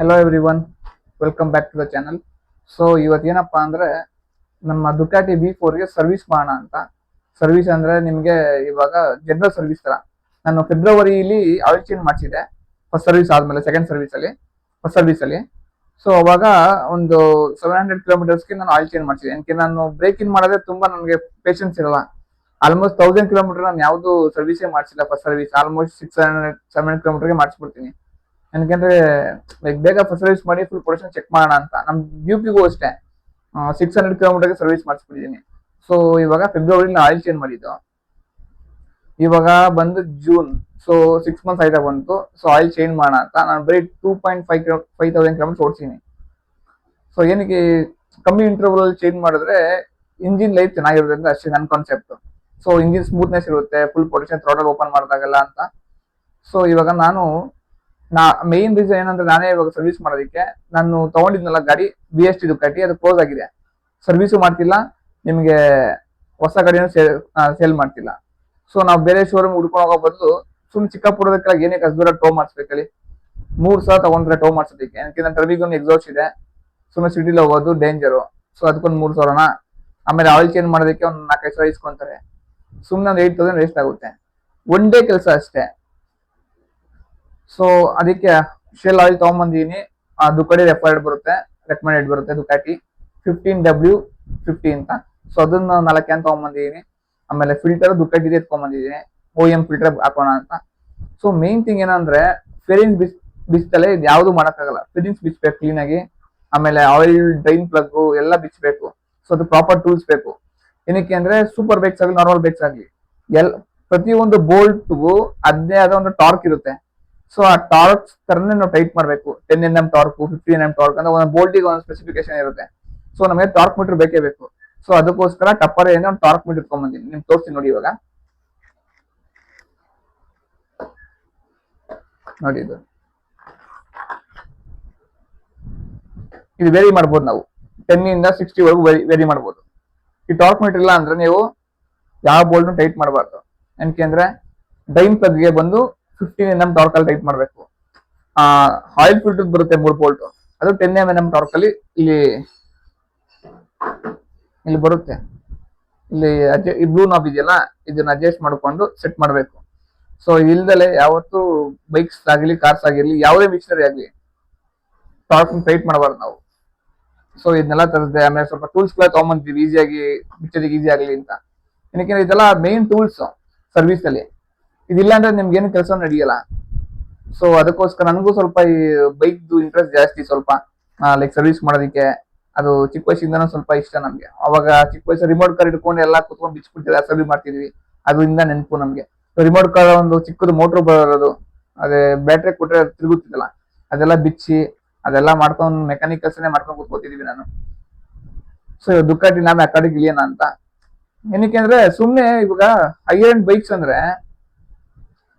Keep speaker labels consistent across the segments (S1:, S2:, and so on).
S1: Hello everyone, welcome back to the channel. So ಇವತ್ತೇನಪ್ಪ ಅಂದರೆ ನಮ್ಮ ದುಕಾಟಿ B4ಗೆ ಸರ್ವಿಸ್ ಮಾಡೋಣ ಅಂತ. ಸರ್ವಿಸ್ ಅಂದರೆ ನಿಮಗೆ ಇವಾಗ ಜನರಲ್ ಸರ್ವಿಸ್ ಥರ. ನಾನು ಫೆಬ್ರವರಿಲಿ ಆಯಿಲ್ ಚೇಂಜ್ ಮಾಡಿಸಿದೆ, ಫಸ್ಟ್ ಸರ್ವಿಸ್ ಆದಮೇಲೆ ಸೆಕೆಂಡ್ ಸರ್ವಿಸಲ್ಲಿ, ಫಸ್ಟ್ ಸರ್ವಿಸಲ್ಲಿ. ಸೊ ಅವಾಗ ಒಂದು 700 ಕಿಲೋಮೀಟರ್ಸ್ಗೆ ನಾನು ಆಯಿಲ್ ಚೇಂಜ್ ಮಾಡಿಸಿದೆ. ಏನಕ್ಕೆ ನಾನು ಬ್ರೇಕ್ ಇನ್ ಮಾಡೋದೇ ತುಂಬ ನನಗೆ ಪೇಷನ್ಸ್ ಇರಲ್ಲ. ಆಲ್ಮೋಸ್ಟ್ 1000 ಕಿಲೋಮೀಟರ್ ನಾನು ಯಾವುದು ಸರ್ವಿಸೇ ಮಾಡಿಸಿಲ್ಲ. ಫಸ್ಟ್ ಸರ್ವಿಸ್ ಆಲ್ಮೋಸ್ಟ್ 600 700 ಕಿಲೋಮೀಟರ್ಗೆ ಮಾಡಿಸ್ಬಿಡ್ತೀನಿ. ಏನಕ್ಕೆ ಲೈಕ್ ಬೇಗ ಫಸ್ಟ್ ಸರ್ವಿಸ್ ಮಾಡಿ ಫುಲ್ ಪ್ರೊಡಕ್ಷನ್ ಚೆಕ್ ಮಾಡೋಣ ಅಂತ. ನಮ್ಮ ಡ್ಯೂಟಿಗೂ ಅಷ್ಟೇ 600 ಕಿಲೋಮೀಟರ್ಗೆ ಸರ್ವಿಸ್ ಮಾಡಿಸ್ಬಿಟ್ಟಿದ್ದೀನಿ. ಸೊ ಇವಾಗ ಫೆಬ್ರವರಿಲಿ ಆಯಿಲ್ ಚೇಂಜ್ ಮಾಡಿದ್ದು, ಇವಾಗ ಬಂದು ಜೂನ್. ಸೊ 6 ಮಂತ್ಸ್ ಆಯ್ತಾ ಬಂತು. ಸೊ ಆಯಿಲ್ ಚೇಂಜ್ ಮಾಡೋಣ ಅಂತ ನಾನು ಬರೀ 5,000 ಕಿಲೋಮೀಟರ್ಸ್ ಓಡಿಸಿದ್ದೀನಿ. ಸೊ ಏನಕ್ಕೆ ಕಮ್ಮಿ ಇಂಟರ್ವಲ್ ಚೇಂಜ್ ಮಾಡಿದ್ರೆ ಇಂಜಿನ್ ಲೈಫ್ ಚೆನ್ನಾಗಿರುತ್ತೆ ಅಂತ ಅಷ್ಟೇ ನನ್ನ ಕಾನ್ಸೆಪ್ಟ್. ಸೊ ಇಂಜಿನ್ ಸ್ಮೂತ್ನೆಸ್ ಇರುತ್ತೆ, ಫುಲ್ ಪ್ರೊಡಕ್ಷನ್ ಥ್ರಾಟಲ್ ಓಪನ್ ಮಾಡಿದಾಗಲ್ಲ ಅಂತ. ಸೊ ಇವಾಗ ಮೇನ್ ರೀಸನ್ ಏನಂದ್ರೆ, ನಾನೇ ಇವಾಗ ಸರ್ವಿಸ್ ಮಾಡೋದಕ್ಕೆ ನಾನು ತಗೊಂಡಿದ್ನಲ್ಲ ಗಾಡಿ BST ದುಕಾಟಿ, ಅದು ಕ್ಲೋಸ್ ಆಗಿದೆ. ಸರ್ವಿಸು ಮಾಡ್ತಿಲ್ಲ, ನಿಮಗೆ ಹೊಸ ಗಾಡಿನೂ ಸೇಲ್ ಮಾಡ್ತಿಲ್ಲ. ಸೊ ನಾವು ಬೇರೆ ಶೋರೂಮ್ ಹುಡ್ಕೊಂಡು ಹೋಗೋ ಬದಲು ಸುಮ್ಮನೆ ಚಿಕ್ಕಪುರದಕ್ಕೆಲ್ಲ ಏನಕ್ಕೆ ಅಷ್ಟು ದೂರ ಟೋ ಮಾಡಿಸ್ಬೇಕಲ್ಲಿ. 3 ಸಲ ತಗೊಂಡ್ರೆ ಟೋ ಮಾಡಿಸೋದಕ್ಕೆ. ಯಾಕೆ ನನ್ನ ರವಿಗೊಂದು ಎಕ್ಸಾಸ್ಟ್ ಇದೆ, ಸುಮ್ಮನೆ ಸಿಟಿಲಿ ಹೋಗೋದು ಡೇಂಜರು. ಸೊ ಅದಕ್ಕೊಂದು 3 ಸಾವಿರನ, ಆಮೇಲೆ ಆಯಿಲ್ ಚೇಂಜ್ ಮಾಡೋದಕ್ಕೆ ಒಂದು 4-5 ಸಾವಿರ ಇಸ್ಕೊಂತಾರೆ. ಸುಮ್ಮನೆ ಒಂದು 8,000 ವೇಸ್ಟ್ ಆಗುತ್ತೆ, ಒನ್ ಡೇ ಕೆಲಸ ಅಷ್ಟೇ. ಸೊ ಅದಕ್ಕೆ ಶೆಲ್ ಆಯಿಲ್ ತಗೊಂಬಂದಿದ್ದೀನಿ. ದುಕಾಟಿ ರೆಕಮೆಂಡೆಡ್ ಬರುತ್ತೆ ದುಕಾಟಿ 15W50 ಅಂತ. ಸೊ ಅದನ್ನ 4 ಕ್ಯಾನ್ ತಗೊಂಬಂದಿದ್ದೀನಿ. ಆಮೇಲೆ ಫಿಲ್ಟರ್ ದುಕಾಟಿದೆ ಎತ್ಕೊಂಬಂದಿದ್ದೀನಿ, OEM ಫಿಲ್ಟರ್ ಹಾಕೋಣ ಅಂತ. ಸೊ ಮೇನ್ ಥಿಂಗ್ ಏನಂದ್ರೆ, ಫೇರಿಂಗ್ಸ್ ಬಿಚ್ಚಲೆ ಇದು ಯಾವುದು ಮಾಡೋಕ್ಕಾಗಲ್ಲ. ಫಿಟ್ಟಿಂಗ್ಸ್ ಬಿಚ್ಚಬೇಕು ಕ್ಲೀನಾಗಿ, ಆಮೇಲೆ ಆಯಿಲ್ ಡ್ರೈನ್ ಪ್ಲಗ್ ಎಲ್ಲ ಬಿಚ್ಚಬೇಕು. ಸೊ ಅದು ಪ್ರಾಪರ್ ಟೂಲ್ಸ್ ಬೇಕು. ಏನಕ್ಕೆ ಅಂದ್ರೆ, ಸೂಪರ್ ಬೈಕ್ಸ್ ಆಗಲಿ ನಾರ್ಮಲ್ ಬೈಕ್ಸ್ ಆಗಲಿ ಪ್ರತಿಯೊಂದು ಬೋಲ್ಟ್ಗೂ ಅದೇ ಆದ ಒಂದು ಟಾರ್ಕ್ ಇರುತ್ತೆ. ಸೊ ಆ ಟಾರ್ಕ್ ತರನೇ ನಾವು ಟೈಟ್ ಮಾಡಬೇಕು. 10 mm ಟಾರ್ಕ್, 15 mm ಟಾರ್ಕ್ ಅಂತ ಒಂದು ಬೋಲ್ಟಿಗೆ ಒಂದು ಸ್ಪೆಸಿಫಿಕೇಶನ್ ಇರುತ್ತೆ. ಸೊ ನಮಗೆ ಟಾರ್ಕ್ ಮೀಟರ್ ಬೇಕೇ ಬೇಕು. ಸೊ ಅದಕ್ಕೋಸ್ಕರ ಟಪ್ಪರ್ ಏನೋ ಒಂದು ಟಾರ್ಕ್ ಮೀಟರ್ ಇಟ್ಕೊಂಡ್ಬಂದಿನಿ, ನಿಮ್ಗೆ ತೋರಿಸ್ತೀನಿ ನೋಡಿ. ಇವಾಗ ನೋಡಿ, ಇದು ವೇರಿ ಮಾಡ್ಬೋದು ನಾವು, 10 ಇಂದ 60 ವರೆಗೂ ವೇರಿ ಮಾಡ್ಬೋದು. ಈ ಟಾರ್ಕ್ ಮೀಟರ್ ಇಲ್ಲ ಅಂದ್ರೆ ನೀವು ಯಾವ ಬೋಲ್ಟ್ ಟೈಟ್ ಮಾಡಬಾರ್ದು. ಏನಕ್ಕೆ ಅಂದ್ರೆ, ಡ್ರೈನ್ ಪ್ಲಗ್ಗೆ ಬಂದು 15 mm ಟಾರ್ಕ್ ಅಲ್ಲಿ ಟೈಟ್ ಮಾಡಬೇಕು. ಆಯಿಲ್ ಫಿಲ್ಟರ್ ಬರುತ್ತೆ 3 ಬೋಲ್ಟ್, ಅದು 10 mm ಟಾರ್ಕ್ ಅಲ್ಲಿ ಇಲ್ಲಿ ಬರುತ್ತೆ. ಇಲ್ಲಿ ಈ ಬ್ಲೂ ನಾಬ್ ಇದೆಯಲ್ಲ, ಇದನ್ನ ಅಡ್ಜಸ್ಟ್ ಮಾಡ್ಕೊಂಡು ಸೆಟ್ ಮಾಡಬೇಕು. ಸೊ ಇಲ್ದಲೆ ಯಾವತ್ತು ಬೈಕ್ಸ್ ಆಗಲಿ ಕಾರ್ಸ್ ಆಗಿರ್ಲಿ ಯಾವುದೇ ಮಿಷನರಿ ಆಗಲಿ ಟಾರ್ಕ್ ಟೈಟ್ ಮಾಡಬಾರ್ದು ನಾವು. ಸೊ ಇದನ್ನೆಲ್ಲ ತರದೆ. ಆಮೇಲೆ ಸ್ವಲ್ಪ ಟೂಲ್ಸ್ ಗಳ ತಗೊಂಬಂತೀವಿ ಈಸಿಯಾಗಿ ಬಿಚ್ಚೋದಿಕ್ಕೆ ಈಸಿ ಆಗಲಿ ಅಂತ. ಏನಕ್ಕೆ ಇದೆಲ್ಲ ಮೇನ್ ಟೂಲ್ಸ್ ಸರ್ವಿಸ್ ಅಲ್ಲಿ. ಇದಿಲ್ಲ ಅಂದ್ರೆ ನಿಮ್ಗೆ ಏನು ಕೆಲಸ ನಡೆಯಲ್ಲ. ಸೊ ಅದಕ್ಕೋಸ್ಕರ ನನಗೂ ಸ್ವಲ್ಪ ಈ ಬೈಕ್ದು ಇಂಟ್ರೆಸ್ಟ್ ಜಾಸ್ತಿ ಸ್ವಲ್ಪ, ಲೈಕ್ ಸರ್ವಿಸ್ ಮಾಡೋದಕ್ಕೆ. ಅದು ಚಿಕ್ಕ ವಯಸ್ಸಿಂದನೂ ಸ್ವಲ್ಪ ಇಷ್ಟ ನಮ್ಗೆ. ಅವಾಗ ಚಿಕ್ಕ ವಯಸ್ಸು ರಿಮೋಟ್ ಕಾರ್ ಇಟ್ಕೊಂಡು ಎಲ್ಲ ಕುತ್ಕೊಂಡು ಬಿಚ್ಚಿಬಿಡ್ತೀವಿ, ಸರ್ವಿಸ್ ಮಾಡ್ತಿದ್ವಿ. ಅದರಿಂದ ನೆನಪು ನಮ್ಗೆ. ರಿಮೋಟ್ ಕಾರ್ ಒಂದು ಚಿಕ್ಕದು ಮೋಟ್ರ್ ಬರೋದು, ಅದೇ ಬ್ಯಾಟ್ರಿ ಕೊಟ್ಟರೆ ತಿರುಗುತ್ತಿದ್ದಲ್ಲ, ಅದೆಲ್ಲ ಬಿಚ್ಚಿ ಅದೆಲ್ಲ ಮಾಡ್ಕೊಂಡು ಮೆಕ್ಯಾನಿಕ್ ಕೆಲಸನೇ ಮಾಡ್ಕೊಂಡು ಕೂತ್ಕೋತಿದೀವಿ ನಾನು. ಸೊ ದುಕಾಟಿ ನಾಮೆ ಆ ಕಡೆಗೆ ಇಳಿಯೋಣ ಅಂತ. ಏನಕ್ಕೆ ಅಂದ್ರೆ, ಸುಮ್ಮನೆ ಇವಾಗ ಹೈಯರ್ ಎಂಡ್ ಬೈಕ್ಸ್ ಅಂದ್ರೆ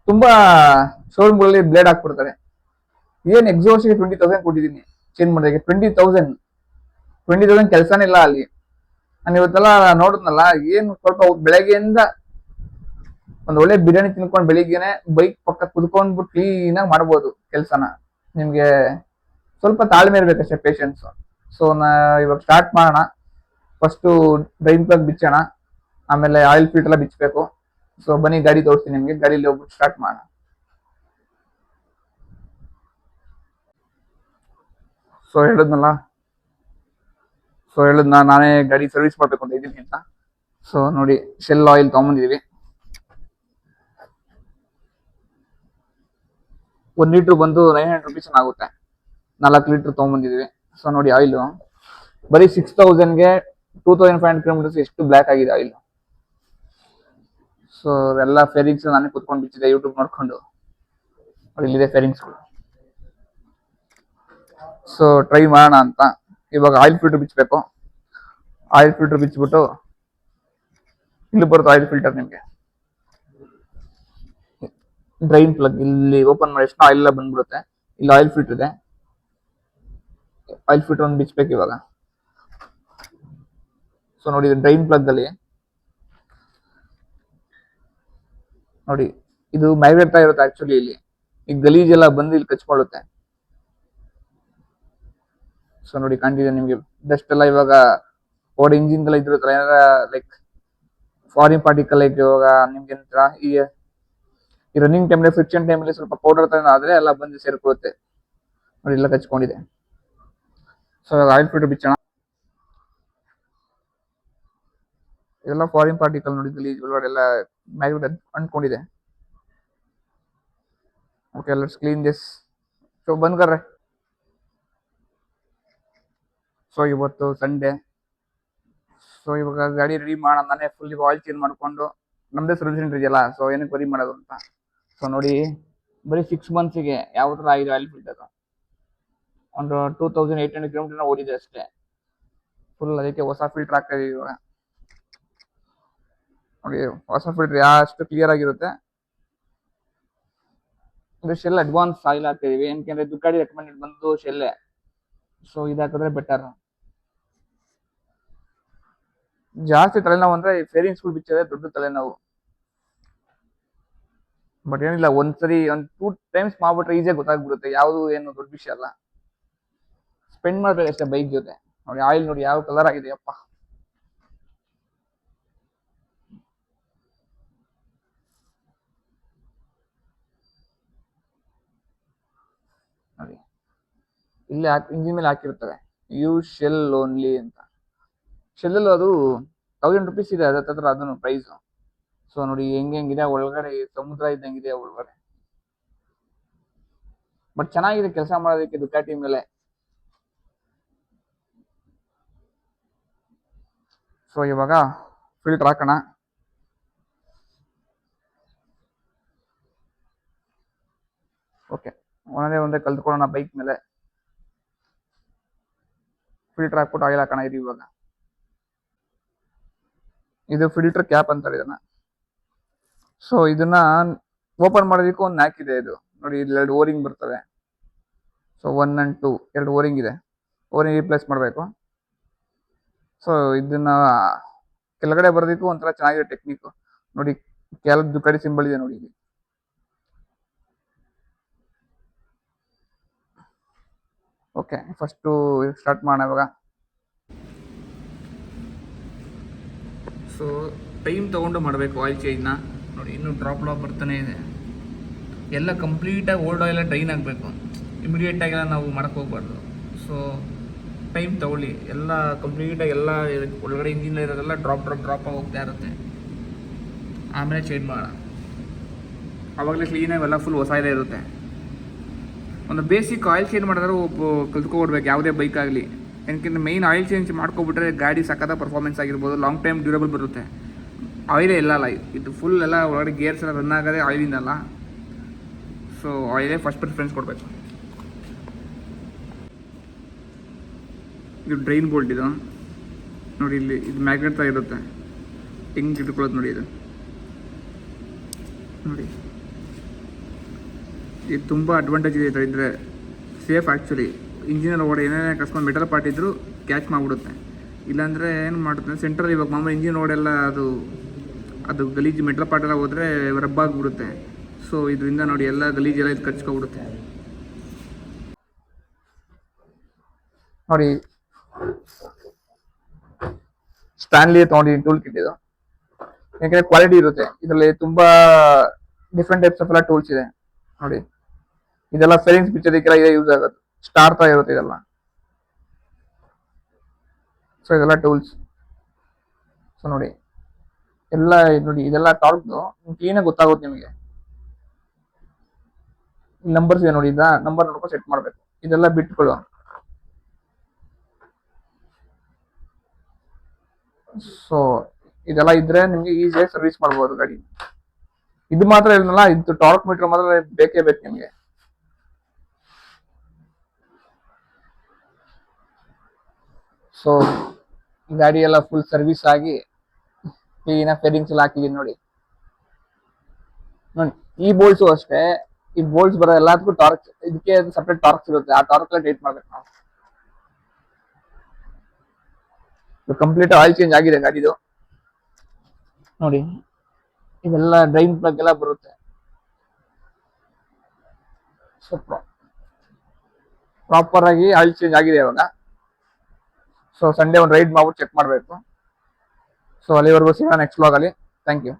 S1: ತುಂಬಾ ಶೋರೂಮ್ಗಳಲ್ಲಿ ಬ್ಲೇಡ್ ಹಾಕ್ಬಿಡ್ತಾರೆ. ಏನ್ ಎಕ್ಸಾಸ್ಟ್ಗೆ 20,000 ಕೊಟ್ಟಿದ್ದೀನಿ ಚೇಂಜ್ ಮಾಡೋದಕ್ಕೆ. 20,000 ಕೆಲಸನೇ ಇಲ್ಲ ಅಲ್ಲಿ. ನಾನು ಇವತ್ತೆಲ್ಲ ನೋಡಿದ್ನಲ್ಲ, ಏನು ಸ್ವಲ್ಪ ಬೆಳಗ್ಗೆಯಿಂದ ಒಂದು ಒಳ್ಳೆ ಬಿರಿಯಾನಿ ತಿನ್ಕೊಂಡು ಬೆಳಿಗ್ಗೆನೆ ಬೈಕ್ ಪಕ್ಕ ಕುತ್ಕೊಂಡ್ಬಿಟ್ಟು ಕ್ಲೀನ್ ಆಗಿ ಮಾಡ್ಬೋದು ಕೆಲಸನ. ನಿಮ್ಗೆ ಸ್ವಲ್ಪ ತಾಳ್ಮೆ ಇರ್ಬೇಕಷ್ಟೇ, ಪೇಷನ್ಸ್. ಸೊ ಇವಾಗ ಸ್ಟಾರ್ಟ್ ಮಾಡೋಣ. ಫಸ್ಟು ಡ್ರೈನ್ ಪ್ಲಗ್ ಬಿಚ್ಚೋಣ, ಆಮೇಲೆ ಆಯಿಲ್ ಫಿಲ್ಟರ್ ಎಲ್ಲ ಬಿಚ್ಚಬೇಕು. ಸೊ ಬನ್ನಿ ಗಾಡಿ ತೋರಿಸ್ತೀನಿ ನಿಮ್ಗೆ, ಗಾಡಿಲಿ ಹೋಗ್ಬಿಟ್ಟು ಸ್ಟಾರ್ಟ್ ಮಾಡೋಣ. ಸೊ ಹೇಳಿದ್ನ ನಾನೇ ಗಾಡಿ ಸರ್ವಿಸ್ ಮಾಡ್ಬೇಕು ಅಂತ ಇದ್ದೀನಿ ಅಂತ. ಸೊ ನೋಡಿ, ಶೆಲ್ ಆಯಿಲ್ ತಗೊಂಬಂದಿದೀವಿ. 1 ಲೀಟರ್ ಬಂದು 900 ರುಪೀಸ್ ಆಗುತ್ತೆ. 4 ಲೀಟರ್ ತಗೊಂಬಂದಿದೀವಿ. ಸೊ ನೋಡಿ, ಆಯಿಲ್ ಬರೀ 6,000ಗೆ 2,500 ಕಿಲೋಮೀಟರ್ಸ್ ಎಷ್ಟು ಬ್ಲ್ಯಾಕ್ ಆಗಿದೆ ಆಯಿಲ್. ಸೊ ಎಲ್ಲ ಫೇರಿಂಗ್ಸ್ ನಾನೇ ಕುತ್ಕೊಂಡು ಬಿಚ್ಚಿದೆ ಯೂಟ್ಯೂಬ್ ನೋಡ್ಕೊಂಡು. ಇಲ್ಲಿದೆ ಫೇರಿಂಗ್ಸ್ಗಳು. ಸೊ ಟ್ರೈ ಮಾಡೋಣ ಅಂತ. ಇವಾಗ ಆಯಿಲ್ ಫಿಲ್ಟರ್ ಬಿಚ್ಚಬೇಕು. ಆಯಿಲ್ ಫಿಲ್ಟರ್ ಬಿಚ್ಚಿಬಿಟ್ಟು ಇಲ್ಲಿ ಬರುತ್ತೆ ಆಯಿಲ್ ಫಿಲ್ಟರ್. ನಿಮಗೆ ಡ್ರೈನ್ ಪ್ಲಗ್ ಇಲ್ಲಿ ಓಪನ್ ಮಾಡಿ ಆಯಿಲ್ ಎಲ್ಲ ಬಂದ್ಬಿಡುತ್ತೆ. ಇಲ್ಲಿ ಆಯಿಲ್ ಫಿಲ್ಟರ್ ಇದೆ, ಆಯಿಲ್ ಫಿಲ್ಟರ್ ಒಂದು ಬಿಚ್ಚಬೇಕು ಇವಾಗ. ಸೊ ನೋಡಿ, ಡ್ರೈನ್ ಪ್ಲಗ್ ಅಲ್ಲಿ ನೋಡಿ, ಇದು ಮೈಗ್ರೇಟ್ ಇರುತ್ತೆ ಆಕ್ಚುಲಿ. ಇಲ್ಲಿ ಈ ಗಲೀಜೆಲ್ಲ ಬಂದು ಇಲ್ಲಿ ಕಚ್ಕೊಳ್ಳುತ್ತೆ. ಸೊ ನೋಡಿ ಕಾಣ್ತಿದೆ ನಿಮ್ಗೆ ಡಸ್ಟ್ ಎಲ್ಲ ಇವಾಗ ಓಡ್ ಇಂಜಿನ್ ಎಲ್ಲ ಇದ್ರಲ್ಲ ಏನಾರ ಲೈಕ್ ಫಾರಿನ್ ಪಾರ್ಟಿಕಲ್ ಲೈಕ್ ಇವಾಗ ನಿಮ್ಗೆ ಈ ರನ್ನಿಂಗ್ ಟೈಮಲ್ಲಿ ಫ್ರಿಕ್ಷನ್ ಟೈಮಲ್ಲಿ ಸ್ವಲ್ಪ ಪೌಡರ್ ತರ ಆದ್ರೆ ಎಲ್ಲ ಬಂದು ಸೇರ್ಕೊಳ್ಳುತ್ತೆ ನೋಡಿ ಎಲ್ಲ ಕಚ್ಕೊಂಡಿದೆ. ಸೊ ಆಯಿಲ್ ಫಿಲ್ಟರ್ ಬಿಚ್ಚೋಣ. ಇದೆಲ್ಲ ಫಾರಿನ್ ಪಾರ್ಟಿಕಲ್ ನೋಡಿ ಗಲೀಜ್ ಒಳಗಡೆ ಎಲ್ಲ ಮ್ಯಾಗ್ನೆಟ್ ಅಂಟ್ಕೊಂಡಿದೆ. Okay let's clean this. So ಬಂದ್ ಕರ್ರೆ. ಸೊ ಇವತ್ತು ಸಂಡೇ. ಸೊ ಇವಾಗ ಗಾಡಿ ರೆಡಿ ಮಾಡೋಣ. ನಾನೇ ಫುಲ್ ಆಯಿಲ್ ಚೇಂಜ್ ಮಾಡ್ಕೊಂಡು ನಮ್ದೇ ಸರ್ವಿಸ್ ಸೆಂಟರ್ ಇದೆಯಲ್ಲ, ಸೊ ಏನಕ್ಕೆ ಬರಿ ಮಾಡೋದು ಅಂತ. ಸೊ ನೋಡಿ ಬರೀ 6 ಮಂತ್ಸಿಗೆ ಯಾವ ಥರ ಆಗಿದೆ ಆಯಿಲ್ ಫಿಲ್ಟರ್. ಒಂದು 2800 ಕಿಲೋಮೀಟರ್ ಓಡಿದೆ ಅಷ್ಟೇ. ಫುಲ್ ಅದಕ್ಕೆ ಹೊಸ ಫಿಲ್ಟರ್ ಹಾಕ್ತಾ ಇದೀವಿ ಇವಾಗ. ನೋಡಿ ಹೊಸ ಫಿಲ್ಟರ್ ಎಷ್ಟು ಕ್ಲಿಯರ್ ಆಗಿರುತ್ತೆ. ಅಂದ್ರೆ ಶೆಲ್ ಅಡ್ವಾನ್ಸ್ ಆಯಿಲ್ ಹಾಕ್ತಾ ಇದೀವಿ, ಏನಕ್ಕೆ ದುಕಾಡಿ ರೆಕಮೆಂಡೆಡ್ ಬಂದು ಶೆಲ್ಲೆ. So ಇದಾಕಿದ್ರೆ better. ಜಾಸ್ತಿ ತಲೆನೋವು ಅಂದ್ರೆ ಫೇರಿಂಗ್ ಸ್ಕೂಲ್ ಬಿಚ್ಚದೆ ದೊಡ್ಡ ತಲೆನೋವು. ಬಟ್ ಏನಿಲ್ಲ, ಒಂದ್ಸರಿ 2 ಟೈಮ್ಸ್ ಮಾಡ್ಬಿಟ್ರೆ ಈಸಿಯಾಗಿ ಗೊತ್ತಾಗ್ಬಿಡುತ್ತೆ ಯಾವುದು ಏನು ದೊಡ್ಡ ವಿಷಯ ಅಲ್ಲ. ಸ್ಪೆಂಡ್ ಮಾಡ್ಬೇಕು ಅಷ್ಟೇ ಬೈಕ್ ಜೊತೆ. ನೋಡಿ ಆಯಿಲ್ ನೋಡಿ ಯಾವ ಕಲರ್ ಆಗಿದೆ ಅಪ್ಪ. ನೋಡಿ ಇಲ್ಲಿ ಇಂಜಿನ್ ಮೇಲೆ ಹಾಕಿರ್ತಾರೆ ಯೂಸ್ ಶೆಲ್ ಓನ್ಲಿ ಅಂತ. ಶೆಲ್ಲಲ್ಲಿ ಅದು 1000 rupees ಇದೆ ಅದತ್ರ ಅದನ್ನು ಪ್ರೈಸ್. ಸೊ ನೋಡಿ ಹೆಂಗಿದೆ ಒಳಗಡೆ, ಸಮುದ್ರ ಇದ್ದಂಗಿದೆ ಒಳಗಡೆ. ಬಟ್ ಚೆನ್ನಾಗಿದೆ ಕೆಲಸ ಮಾಡೋದಕ್ಕೆ ದುಕಾಟಿ ಮೇಲೆ. ಸೊ ಇವಾಗ ಫಿಲ್ಟರ್ ಹಾಕೋಣ. ಓಕೆ ಒಂದೇ ಕಲ್ತ್ಕೊಳ್ಳೋಣ ಬೈಕ್ ಮೇಲೆ. ಫಿಲ್ಟರ್ ಹಾಕ್ಬಿಟ್ಟು ಆಯಿಲ್ ಹಾಕೋಣ ಇದು. ಇವಾಗ ಇದು ಫಿಲ್ಟರ್ ಕ್ಯಾಪ್ ಅಂತಾರೆ ಇದನ್ನ. ಸೊ ಇದನ್ನ ಓಪನ್ ಮಾಡೋದಕ್ಕೂ ಒಂದು ನ್ಯಾಕ್ ಇದೆ. ಇದು ನೋಡಿ ಇಲ್ಲಿ 2 ಓರಿಂಗ್ ಬರ್ತವೆ. ಸೊ 1 and 2 2 ಓರಿಂಗ್ ಇದೆ. ಓರಿಂಗ್ ರಿಪ್ಲೇಸ್ ಮಾಡಬೇಕು. ಸೊ ಇದನ್ನ ಕೆಳಗಡೆ ಬರೋದಕ್ಕೂ ಒಂಥರ ಚೆನ್ನಾಗಿದೆ ಟೆಕ್ನಿಕ್. ನೋಡಿ ಕೆಳಗೆ ದುಕಾಡಿ ಸಿಂಬಲ್ ಇದೆ ನೋಡಿ ಇಲ್ಲಿ. ಓಕೆ ಫಸ್ಟು ಸ್ಟಾರ್ಟ್ ಮಾಡೋಣ ಇವಾಗ. ಸೊ ಟೈಮ್ ತೊಗೊಂಡು ಮಾಡಬೇಕು ಆಯಿಲ್ ಚೇಂಜ್ನ. ನೋಡಿ ಇನ್ನೂ ಡ್ರಾಪ್ ಬರ್ತಾನೆ ಇದೆ. ಎಲ್ಲ ಕಂಪ್ಲೀಟಾಗಿ ಓಲ್ಡ್ ಆಯಿಲ್ ಡ್ರೈನ್ ಆಗಬೇಕು. ಇಮಿಡಿಯೇಟಾಗೆಲ್ಲ ನಾವು ಮಾಡೋಕ್ಕೆ ಹೋಗ್ಬಾರ್ದು. ಸೊ ಟೈಮ್ ತೊಗೊಳ್ಳಿ. ಎಲ್ಲ ಕಂಪ್ಲೀಟಾಗಿ ಎಲ್ಲ ಒಳಗಡೆ ಇಂಜಿನ್ ಇರೋದೆಲ್ಲ ಡ್ರಾಪ್ ಹೋಗ್ತಾ ಇರುತ್ತೆ. ಆಮೇಲೆ ಚೇಂಜ್ ಮಾಡೋಣ. ಆವಾಗಲೇ ಕ್ಲೀನಾಗಿ ಎಲ್ಲ ಫುಲ್ ಹೊಸ ಇರುತ್ತೆ. ಒಂದು ಬೇಸಿಕ್ ಆಯಿಲ್ ಚೇಂಜ್ ಮಾಡಿದ್ರೆ ಕಲ್ತ್ಕೊಬಿಡ್ಬೇಕು ಯಾವುದೇ ಬೈಕ್ ಆಗಲಿ. ಏನಕ್ಕಿಂತ ಮೈನ್ ಆಯಿಲ್ ಚೇಂಜ್ ಮಾಡ್ಕೊಬಿಟ್ರೆ ಗಾಡಿ ಸಕ್ಕತ್ತ ಪರ್ಫಾರ್ಮೆನ್ಸ್ ಆಗಿರ್ಬೋದು, ಲಾಂಗ್ ಟೈಮ್ ಡ್ಯೂರಬಲ್ ಬರುತ್ತೆ. ಆಯಿಲೇ ಇಲ್ಲಲ್ಲ ಇದು ಫುಲ್ ಎಲ್ಲ ಒಳಗಡೆ ಗೇರ್ಸ್ ಎಲ್ಲ ರನ್ ಆಗೋದೇ ಆಯಿಲಿಂದಲ್ಲ. ಸೊ ಆಯಿಲೇ ಫಸ್ಟ್ ಪ್ರಿಫರೆನ್ಸ್ ಕೊಡಬೇಕು. ಇದು ಡ್ರೈನ್ ಬೋಲ್ಟ್ ಇದು ನೋಡಿ. ಇಲ್ಲಿ ಇದು ಮ್ಯಾಗ್ನೆಟ್ ಥರ ಇರುತ್ತೆ, ಹಿಂಗೆ ಇಟ್ಕೊಳ್ಳೋದು ನೋಡಿ. ಇದು ನೋಡಿ ಇದು ತುಂಬ ಅಡ್ವಾಂಟೇಜ್ ಇದೆ. ಥರ ಇದ್ದರೆ ಸೇಫ್ ಆ್ಯಕ್ಚುಲಿ. ಇಂಜಿನಲ್ಲಿ ಓಡಿ ಏನೇನೇ ಅಕಸ್ಮಾತ್ ಮೆಟಲ್ ಪಾರ್ಟ್ ಇದ್ದರೂ ಕ್ಯಾಚ್ ಮಾಡಿಬಿಡುತ್ತೆ. ಇಲ್ಲಾಂದರೆ ಏನು ಮಾಡುತ್ತೆ ಸೆಂಟ್ರಲ್ಲಿ ಇವಾಗ ಮಾಮೂಲಿ ಇಂಜಿನ್ ಓಡೆಲ್ಲ ಅದು ಗಲೀಜು ಮೆಟಲ್ ಪಾರ್ಟ್ ಎಲ್ಲ ಹೋದರೆ ರಬ್ ಆಗಿಬಿಡುತ್ತೆ. ಸೊ ಇದರಿಂದ ನೋಡಿ ಎಲ್ಲ ಗಲೀಜೆಲ್ಲ ಇದು ಕಚ್ಕೊಬಿಡುತ್ತೆ ನೋಡಿ. ಸ್ಟ್ಯಾನ್ಲಿ ತೊಗೊಂಡಿದ್ದೀನಿ ಟೂಲ್ ಕಿಟ್ ಇದು. ಯಾಕಂದರೆ ಕ್ವಾಲಿಟಿ ಇರುತ್ತೆ ಇದರಲ್ಲಿ. ತುಂಬ ಡಿಫ್ರೆಂಟ್ ಟೈಪ್ಸ್ ಆಫ್ ಎಲ್ಲ ಟೂಲ್ಸ್ ಇದೆ ನೋಡಿ. ಇದೆಲ್ಲ ಫೇರಿಂಗ್ಸ್ ಬಿಚ್ಚೋದಕ್ಕೆಲ್ಲ ಇದೆ ಯೂಸ್ ಆಗೋದು. ಸ್ಟಾರ್ ತರ ಇರುತ್ತೆ ಇದೆಲ್ಲ. ಸೊ ಇದೆಲ್ಲ ಟೂಲ್ಸ್. ಸೊ ನೋಡಿ ಎಲ್ಲ ನೋಡಿ ಇದೆಲ್ಲ ಟಾರ್ಕ್ದು ಕ್ಲೀನಾಗಿ ಗೊತ್ತಾಗುತ್ತೆ ನಿಮಗೆ. ನಂಬರ್ಸ್ ಇದೆ ನೋಡಿ. ನಂಬರ್ ನೋಡ್ಕೊಂಡು ಸೆಟ್ ಮಾಡಬೇಕು. ಇದೆಲ್ಲ ಬಿಟ್ಗಳು. ಸೊ ಇದೆಲ್ಲ ಇದ್ರೆ ನಿಮ್ಗೆ ಈಸಿಯಾಗಿ ಸರ್ವಿಸ್ ಮಾಡ್ಬೋದು ಗಾಡಿ. ಇದು ಮಾತ್ರ ಇರಲ್ಲ, ಇದು ಟಾರ್ಕ್ ಮೀಟರ್ ಮಾತ್ರ ಬೇಕೇ ಬೇಕು ನಿಮಗೆ. ಸೊ ಗಾಡಿ ಎಲ್ಲ ಫುಲ್ ಸರ್ವಿಸ್ ಆಗಿ ಕ್ಲೀನಾಗಿ ಫೇರಿಂಗ್ಸ್ ಎಲ್ಲ ಹಾಕಿದೀನಿ ನೋಡಿ. ನೋಡಿ ಈ ಬೋಲ್ಟ್ಸು ಅಷ್ಟೇ. ಈ ಬೋಲ್ಟ್ಸ್ ಬರೋ ಎಲ್ಲದಕ್ಕೂ ಟಾರ್ಕ್, ಇದಕ್ಕೆ ಸಪ್ರೇಟ್ ಟಾರ್ಕ್ಸ್ ಇರುತ್ತೆ. ಆ ಟಾರ್ಕ್ ಎಲ್ಲ ಟೈಟ್ ಮಾಡ್ಬೇಕು ನಾವು. ಕಂಪ್ಲೀಟ್ ಆಯಿಲ್ ಚೇಂಜ್ ಆಗಿದೆ ಗಾಡಿದು ನೋಡಿ. ಇದೆಲ್ಲ ಡ್ರೈನ್ ಪ್ಲಗ್ ಎಲ್ಲ ಬರುತ್ತೆ. ಸೊ ಪ್ರಾಪರ್ ಆಗಿ ಆಯಿಲ್ ಚೇಂಜ್ ಆಗಿದೆ ಇವಾಗ. ಸೊ ಸಂಡೇ ಒಂದು ರೈಡ್ ಮಾಡ್ಬಿಟ್ಟು ಚೆಕ್ ಮಾಡಬೇಕು. ಸೊ ಅಲ್ಲಿವರೆಗೂ ಸಿಗೋಣ ನೆಕ್ಸ್ಟ್ ವ್ಲಾಗಲ್ಲಿ. Thank you.